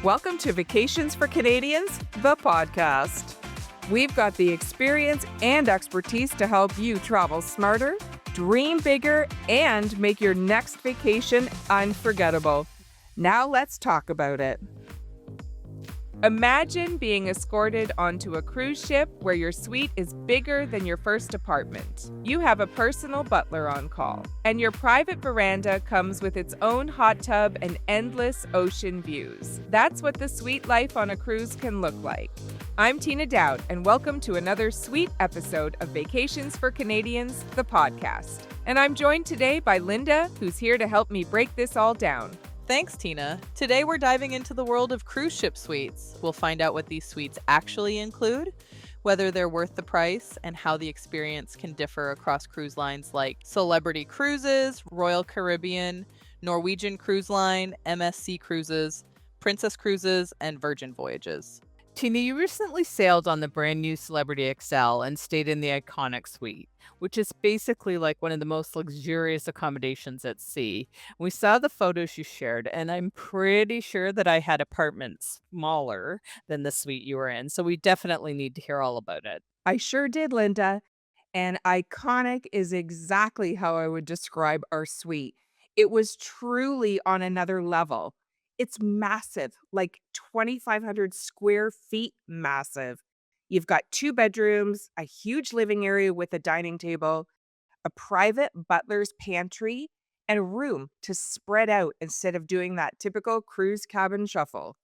Welcome to Vacations for Canadians, the podcast. We've got the experience and expertise to help you travel smarter, dream bigger, and make your next vacation unforgettable. Now let's talk about it. Imagine being escorted onto a cruise ship where your suite is bigger than your first apartment. You have a personal butler on call, and your private veranda comes with its own hot tub and endless ocean views. That's what the suite life on a cruise can look like. I'm Tina Dowd, and welcome to another sweet episode of Vacations for Canadians, the podcast. And I'm joined today by Linda, who's here to help me break this all down. Thanks, Tina. Today we're diving into the world of cruise ship suites. We'll find out what these suites actually include, whether they're worth the price, and how the experience can differ across cruise lines like Celebrity Cruises, Royal Caribbean, Norwegian Cruise Line, MSC Cruises, Princess Cruises, and Virgin Voyages. Tina, you recently sailed on the brand new Celebrity XL and stayed in the iconic suite, which is basically like one of the most luxurious accommodations at sea. We saw the photos you shared, and I'm pretty sure that I had apartments smaller than the suite you were in. So we definitely need to hear all about it. I sure did, Linda. And iconic is exactly how I would describe our suite. It was truly on another level. It's massive, like 2,500 square feet massive. You've got two bedrooms, a huge living area with a dining table, a private butler's pantry, and a room to spread out instead of doing that typical cruise cabin shuffle.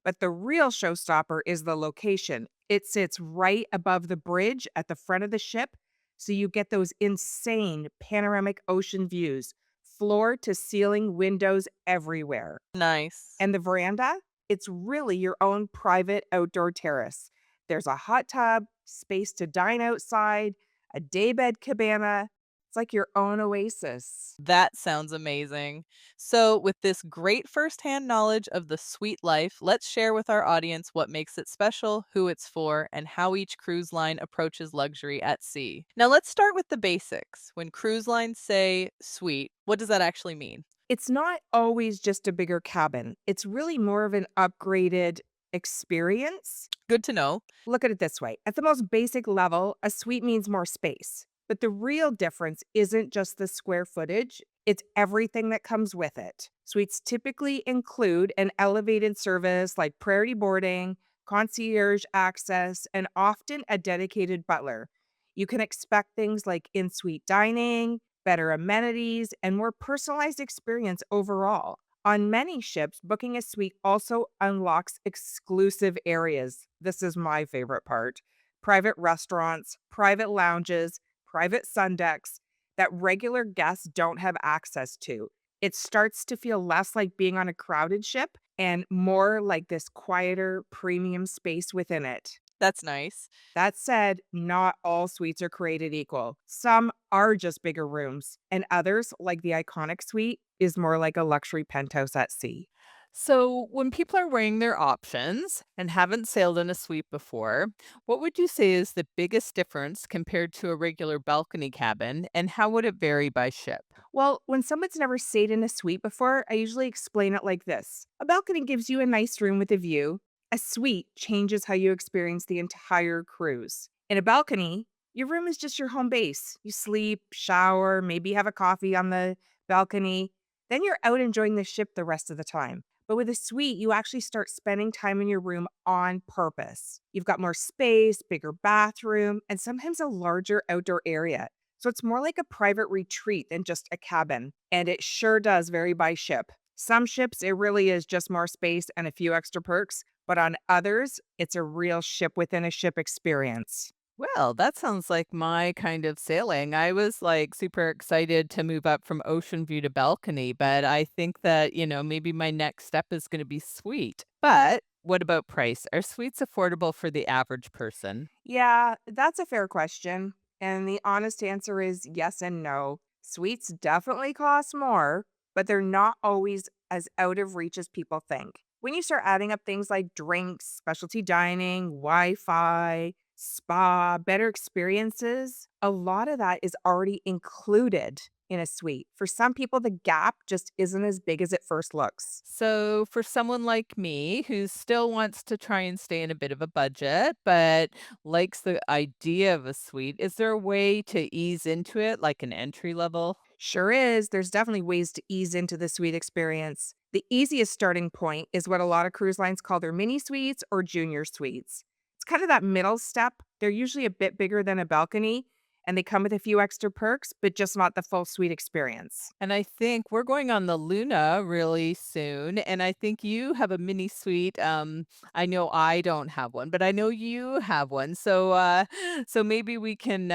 But the real showstopper is the location. It sits right above the bridge at the front of the ship, so you get those insane panoramic ocean views, floor to ceiling windows everywhere. Nice. And the veranda? It's really your own private outdoor terrace. There's a hot tub, space to dine outside, a daybed cabana. It's like your own oasis. That sounds amazing. So, with this great firsthand knowledge of the suite life, let's share with our audience what makes it special, who it's for, and how each cruise line approaches luxury at sea. Now, let's start with the basics. When cruise lines say suite, what does that actually mean? It's not always just a bigger cabin. It's really more of an upgraded experience. Good to know. Look at it this way. At the most basic level, a suite means more space. But the real difference isn't just the square footage, it's everything that comes with it. Suites typically include an elevated service like priority boarding, concierge access, and often a dedicated butler. You can expect things like in suite dining, better amenities, and more personalized experience overall. On many ships, booking a suite also unlocks exclusive areas. This is my favorite part: private restaurants, private lounges, private sun decks that regular guests don't have access to. It starts to feel less like being on a crowded ship and more like this quieter, premium space within it. That's nice. That said, not all suites are created equal. Some are just bigger rooms, and others, like the iconic suite, is more like a luxury penthouse at sea. So, when people are weighing their options and haven't sailed in a suite before, what would you say is the biggest difference compared to a regular balcony cabin, and how would it vary by ship? Well, when someone's never stayed in a suite before, I usually explain it like this: a balcony gives you a nice room with a view. A suite changes how you experience the entire cruise. In a balcony, your room is just your home base. You sleep, shower, maybe have a coffee on the balcony. Then you're out enjoying the ship the rest of the time. But with a suite, you actually start spending time in your room on purpose. You've got more space, bigger bathroom, and sometimes a larger outdoor area. So it's more like a private retreat than just a cabin. And it sure does vary by ship. Some ships, it really is just more space and a few extra perks. But on others, it's a real ship within a ship experience. Well, that sounds like my kind of sailing. I was like super excited to move up from ocean view to balcony, but I think that, maybe my next step is going to be suite. But what about price? Are suites affordable for the average person? Yeah, that's a fair question. And the honest answer is yes and no. Suites definitely cost more, but they're not always as out of reach as people think. When you start adding up things like drinks, specialty dining, Wi Fi, spa, better experiences, a lot of that is already included. in a suite. For some people, the gap just isn't as big as it first looks. So, for someone like me who still wants to try and stay in a bit of a budget, but likes the idea of a suite, is there a way to ease into it, like an entry level? Sure is. There's definitely ways to ease into the suite experience. The easiest starting point is what a lot of cruise lines call their mini suites or junior suites. It's kind of that middle step. They're usually a bit bigger than a balcony and they come with a few extra perks, but just not the full suite experience. And I think we're going on the Luna really soon, and I think you have a mini suite. I know I don't have one, but I know you have one. So, so maybe we can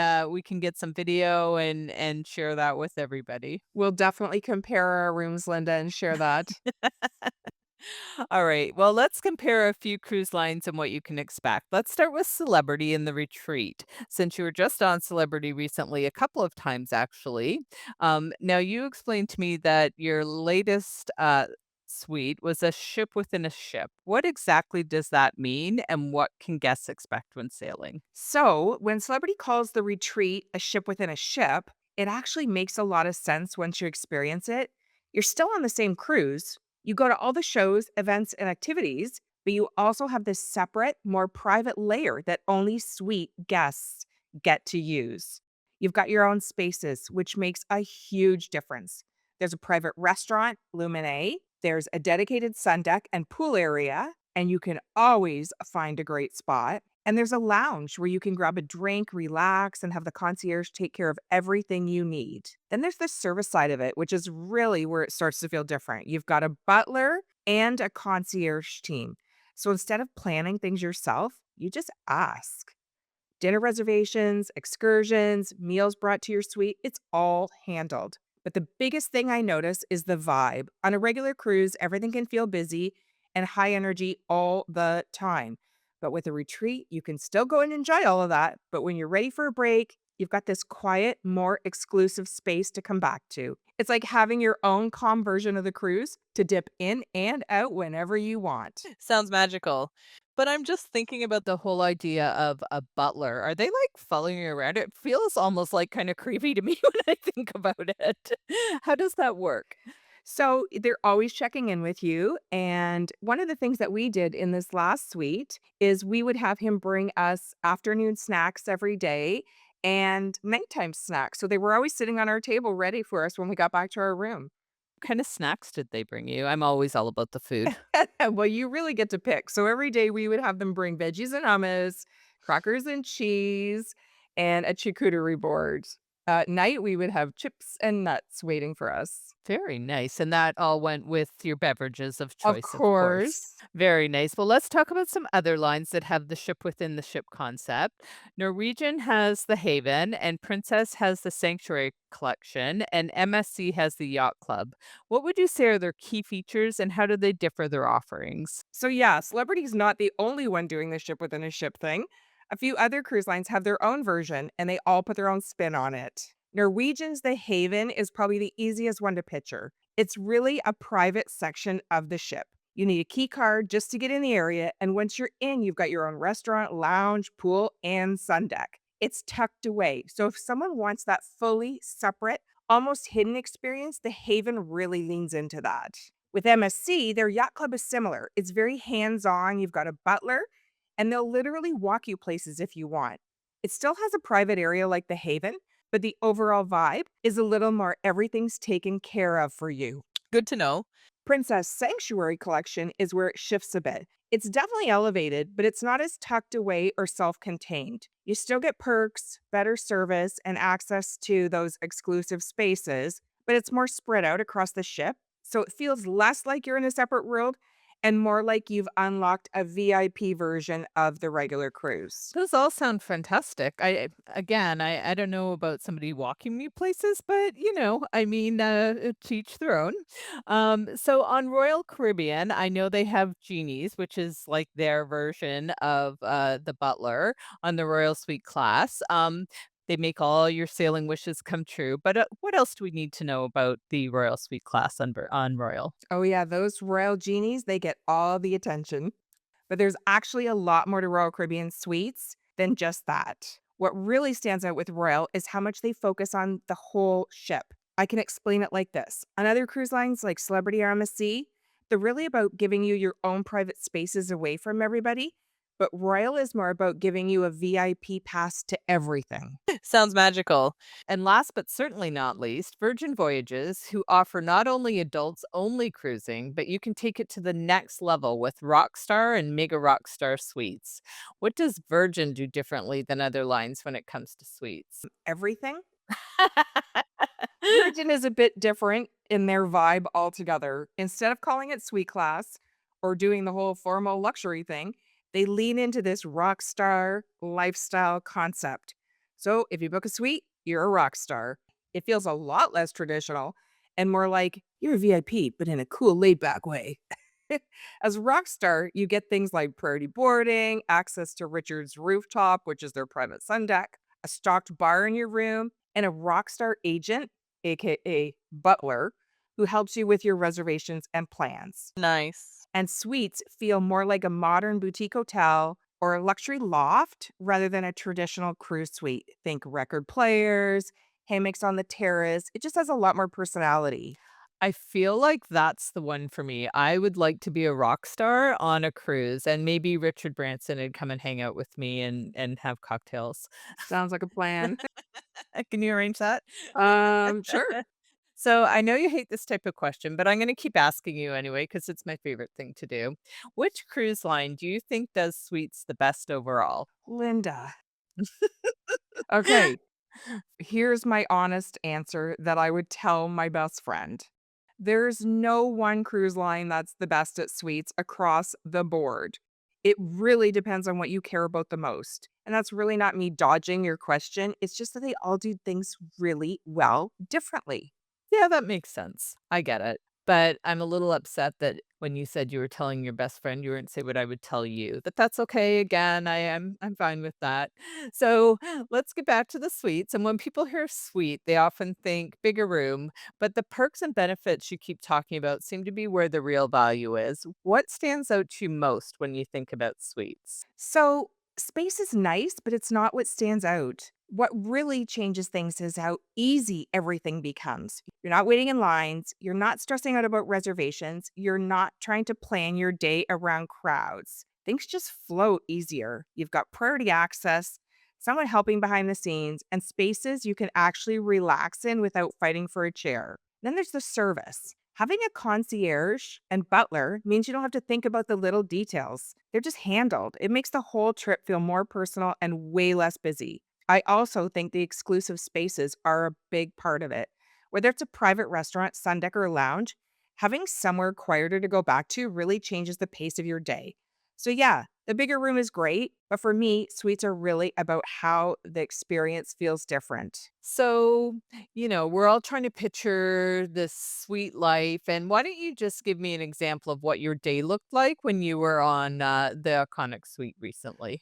get some video and share that with everybody. We'll definitely compare our rooms, Linda, and share that. All right. Well, let's compare a few cruise lines and what you can expect. Let's start with Celebrity in the Retreat, since you were just on Celebrity recently, a couple of times actually. Now, you explained to me that your latest suite was a ship within a ship. What exactly does that mean, and what can guests expect when sailing? So, when Celebrity calls the retreat a ship within a ship, it actually makes a lot of sense once you experience it. You're still on the same cruise. You go to all the shows, events, and activities, but you also have this separate, more private layer that only suite guests get to use. You've got your own spaces, which makes a huge difference. There's a private restaurant, Lumine. There's a dedicated sun deck and pool area, and you can always find a great spot. And there's a lounge where you can grab a drink, relax, and have the concierge take care of everything you need. Then there's the service side of it, which is really where it starts to feel different. You've got a butler and a concierge team. So instead of planning things yourself, you just ask. Dinner reservations, excursions, meals brought to your suite, it's all handled. But the biggest thing I notice is the vibe. On a regular cruise, everything can feel busy and high energy all the time. But with a retreat, you can still go and enjoy all of that. But when you're ready for a break, you've got this quiet, more exclusive space to come back to. It's like having your own calm version of the cruise to dip in and out whenever you want. Sounds magical. But I'm just thinking about The whole idea of a butler, are they like following you around? It feels almost like kind of creepy to me when I think about it. How does that work? So they're always checking in with you. And one of the things that we did in this last suite is we would have him bring us afternoon snacks every day and nighttime snacks. So they were always sitting on our table ready for us when we got back to our room. Kind of snacks did they bring you? I'm always all about the food. Well, you really get to pick. So every day we would have them bring veggies and hummus, crackers and cheese, and a charcuterie board. At night, we would have chips and nuts waiting for us. Very nice. And that all went with your beverages of Of choice, of course. course. Very nice. Well, let's talk about some other lines that have the ship within the ship concept. Norwegian has the Haven, and Princess has the Sanctuary Collection, and MSC has the Yacht Club. What would you say are their key features, and how do they differ their offerings? So yeah, Celebrity's not the only one doing the ship within a ship thing. A few other cruise lines have their own version and they all put their own spin on it. Norwegian's The Haven is probably the easiest one to picture. It's really a private section of the ship. You need a key card just to get in the area, and once you're in, you've got your own restaurant, lounge, pool, and sun deck. It's tucked away. So if someone wants that fully separate, almost hidden experience, The Haven really leans into that. With MSC, their yacht club is similar. It's very hands on. You've got a butler, and they'll literally walk you places if you want. It still has a private area like the Haven, but the overall vibe is a little more everything's taken care of for you. good to know. Princess Sanctuary Collection is where it shifts a bit. It's definitely elevated, but it's not as tucked away or self contained. You still get perks, better service, and access to those exclusive spaces, but it's more spread out across the ship. So it feels less like you're in a separate world and more like you've unlocked a VIP version of the regular cruise. Those all sound fantastic. I don't know about somebody walking me places, but I mean, to each their own. So on Royal Caribbean, I know they have genies, which is like their version of the butler on the Royal Suite class. They make all your sailing wishes come true. But what else do we need to know about the Royal Suite class on Royal? Oh, yeah, those royal genies, they get all the attention. But there's actually a lot more to Royal Caribbean suites than just that. What really stands out with Royal is how much they focus on the whole ship. I can explain it like this. On other cruise lines like Celebrity or MSC, they're really about giving you your own private spaces away from everybody, but Royal is more about giving you a VIP pass to everything. Sounds magical. And last but certainly not least, Virgin Voyages, who offer not only adults only cruising, but you can take it to the next level with Rockstar and Mega Rockstar suites. What does Virgin do differently than other lines when it comes to suites? Everything? Virgin is a bit different in their vibe altogether. Instead of calling it suite class or doing the whole formal luxury thing, they lean into this rock star lifestyle concept. So if you book a suite, you're a rock star. It feels a lot less traditional and more like you're a VIP, but in a cool, laid back way. As a rock star, you get things like priority boarding, access to Richard's rooftop, which is their private sun deck, a stocked bar in your room, and a rock star agent, aka butler, who helps you with your reservations and plans. Nice. And suites feel more like a modern boutique hotel or a luxury loft rather than a traditional cruise suite. Think record players, hammocks on the terrace. It just has a lot more personality. I feel like that's the one for me. I would like to be a rock star on a cruise, and maybe Richard Branson would come and hang out with me and have cocktails. Sounds like a plan. Can you arrange that? Sure. So I know you hate this type of question, but I'm going to keep asking you anyway because it's my favorite thing to do. Which cruise line do you think does suites the best overall? Linda. Okay, here's my honest answer that I would tell my best friend. There's no one cruise line that's the best at suites across the board. It really depends on what you care about the most. And that's really not me dodging your question. It's just that they all do things really well differently. Yeah, that makes sense. I get it. But I'm a little upset that when you said you were telling your best friend, you wouldn't say what I would tell you. But that's okay. Again, I'm fine with that. So let's get back to the suites. And when people hear suite, they often think bigger room, but the perks and benefits you keep talking about seem to be where the real value is. What stands out to you most when you think about suites? So, space is nice, but it's not what stands out. What really changes things is how easy everything becomes. You're not waiting in lines, you're not stressing out about reservations, you're not trying to plan your day around crowds. Things just flow easier. You've got priority access, someone helping behind the scenes, and spaces you can actually relax in without fighting for a chair. Then there's the service. Having a concierge and butler means you don't have to think about the little details. They're just handled. It makes the whole trip feel more personal and way less busy. I also think the exclusive spaces are a big part of it. Whether it's a private restaurant, sun deck, or lounge, having somewhere quieter to go back to really changes the pace of your day. So, yeah, the bigger room is great, but for me, suites are really about how the experience feels different. So, we're all trying to picture this sweet life. And why don't you just give me an example of what your day looked like when you were on the Iconic Suite recently?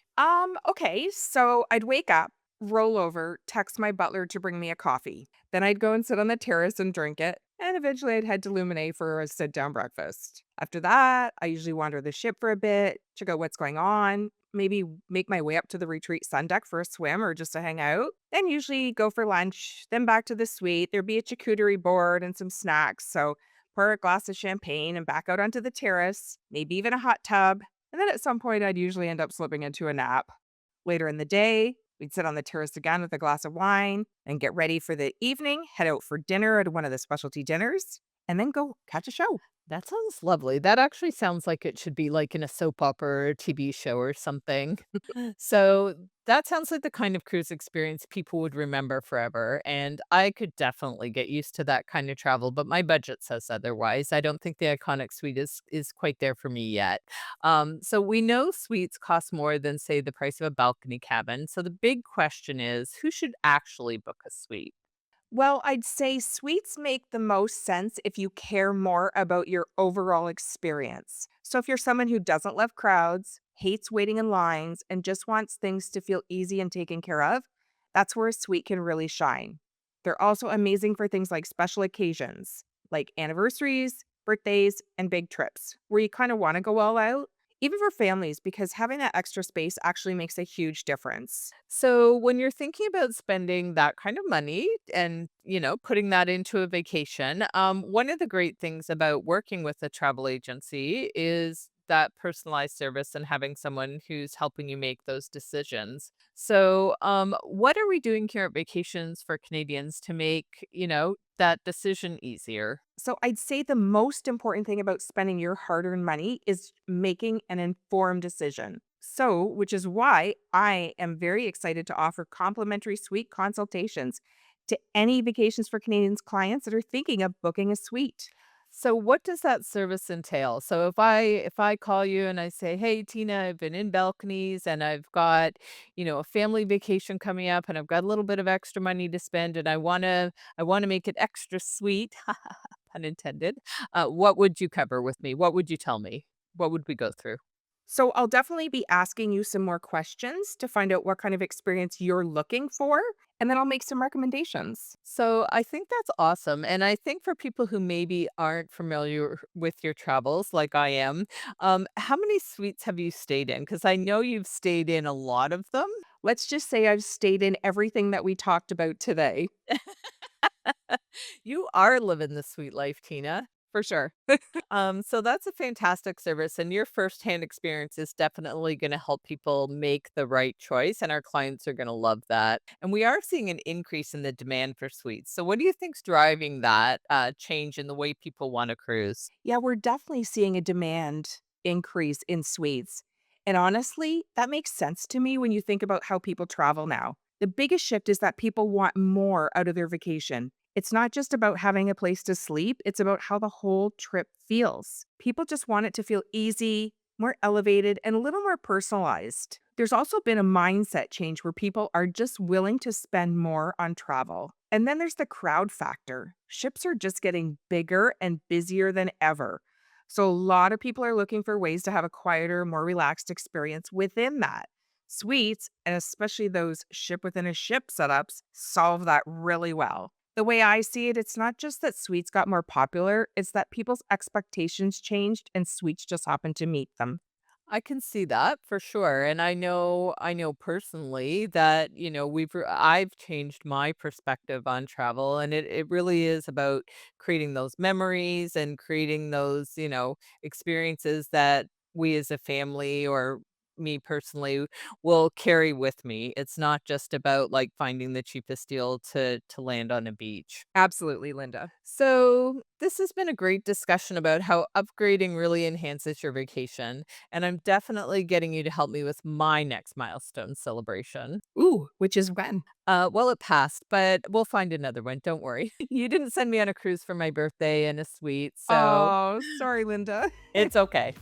Okay, so I'd wake up, roll over, text my butler to bring me a coffee. Then I'd go and sit on the terrace and drink it, and eventually I'd head to Luminae for a sit down breakfast. After that, I usually wander the ship for a bit, check out what's going on, maybe make my way up to the retreat sun deck for a swim or just to hang out. Then usually go for lunch, then back to the suite. There'd be a charcuterie board and some snacks, so pour a glass of champagne and back out onto the terrace, maybe even a hot tub. And then at some point, I'd usually end up slipping into a nap. Later in the day, we'd sit on the terrace again with a glass of wine and get ready for the evening, head out for dinner at one of the specialty dinners, and then go catch a show. That sounds lovely. That actually sounds like it should be like in a soap opera or a TV show or something. So that sounds like the kind of cruise experience people would remember forever. And I could definitely get used to that kind of travel, but my budget says otherwise. I don't think the iconic suite is quite there for me yet. So we know suites cost more than, say, the price of a balcony cabin. So the big question is, who should actually book a suite? Well, I'd say suites make the most sense if you care more about your overall experience. So, if you're someone who doesn't love crowds, hates waiting in lines, and just wants things to feel easy and taken care of, that's where a suite can really shine. They're also amazing for things like special occasions, like anniversaries, birthdays, and big trips, where you kind of want to go all out. even for families, because having that extra space actually makes a huge difference. So when you're thinking about spending that kind of money and, putting that into a vacation, one of the great things about working with a travel agency is that personalized service and having someone who's helping you make those decisions. So, what are we doing here at Vacations for Canadians to make, that decision easier? So I'd say the most important thing about spending your hard earned money is making an informed decision. So, which is why I am very excited to offer complimentary suite consultations to any Vacations for Canadians clients that are thinking of booking a suite. So what does that service entail? So if I call you and I say, "Hey Tina, I've been in balconies and I've got, a family vacation coming up and I've got a little bit of extra money to spend and I want to make it extra sweet," pun intended. What would you cover with me? What would you tell me? What would we go through? So, I'll definitely be asking you some more questions to find out what kind of experience you're looking for, and then I'll make some recommendations. So I think that's awesome. And I think for people who maybe aren't familiar with your travels like I am, how many suites have you stayed in? Because I know you've stayed in a lot of them. Let's just say I've stayed in everything that we talked about today. You are living the sweet life, Tina. For sure. So that's a fantastic service, and your firsthand experience is definitely going to help people make the right choice, and our clients are going to love that. And we are seeing an increase in the demand for suites. So, what do you think's driving that change in the way people want to cruise? Yeah, we're definitely seeing a demand increase in suites. And honestly, that makes sense to me when you think about how people travel now. The biggest shift is that people want more out of their vacation. It's not just about having a place to sleep, it's about how the whole trip feels. People just want it to feel easy, more elevated, and a little more personalized. There's also been a mindset change where people are just willing to spend more on travel. And then there's the crowd factor. Ships are just getting bigger and busier than ever. So, a lot of people are looking for ways to have a quieter, more relaxed experience within that. Suites, and especially those ship within a ship setups, solve that really well. The way I see it, it's not just that suites got more popular, it's that people's expectations changed and suites just happened to meet them. I can see that for sure. And I know personally that, I've changed my perspective on travel, and it really is about creating those memories and creating those, experiences that we as a family or me personally will carry with me. It's not just about like finding the cheapest deal to land on a beach. Absolutely, Linda. So, this has been a great discussion about how upgrading really enhances your vacation. And I'm definitely getting you to help me with my next milestone celebration. Ooh, which is when? Well, it passed, but we'll find another one. Don't worry. You didn't send me on a cruise for my birthday and a suite, so Oh, sorry, Linda. it's okay.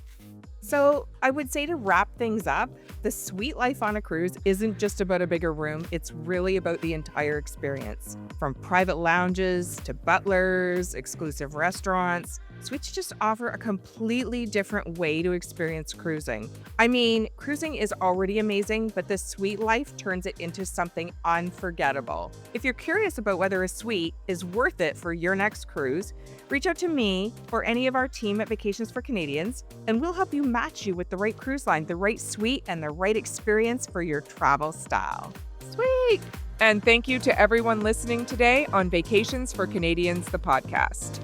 So, I would say to wrap things up, the suite life on a cruise isn't just about a bigger room, it's really about the entire experience. From private lounges to butlers, exclusive restaurants, suites just offer a completely different way to experience cruising. I mean, cruising is already amazing, but the suite life turns it into something unforgettable. If you're curious about whether a suite is worth it for your next cruise, reach out to me or any of our team at Vacations for Canadians, and we'll help you match you with the right cruise line, the right suite, and the right experience for your travel style. Sweet. And thank you to everyone listening today on Vacations for Canadians, the podcast.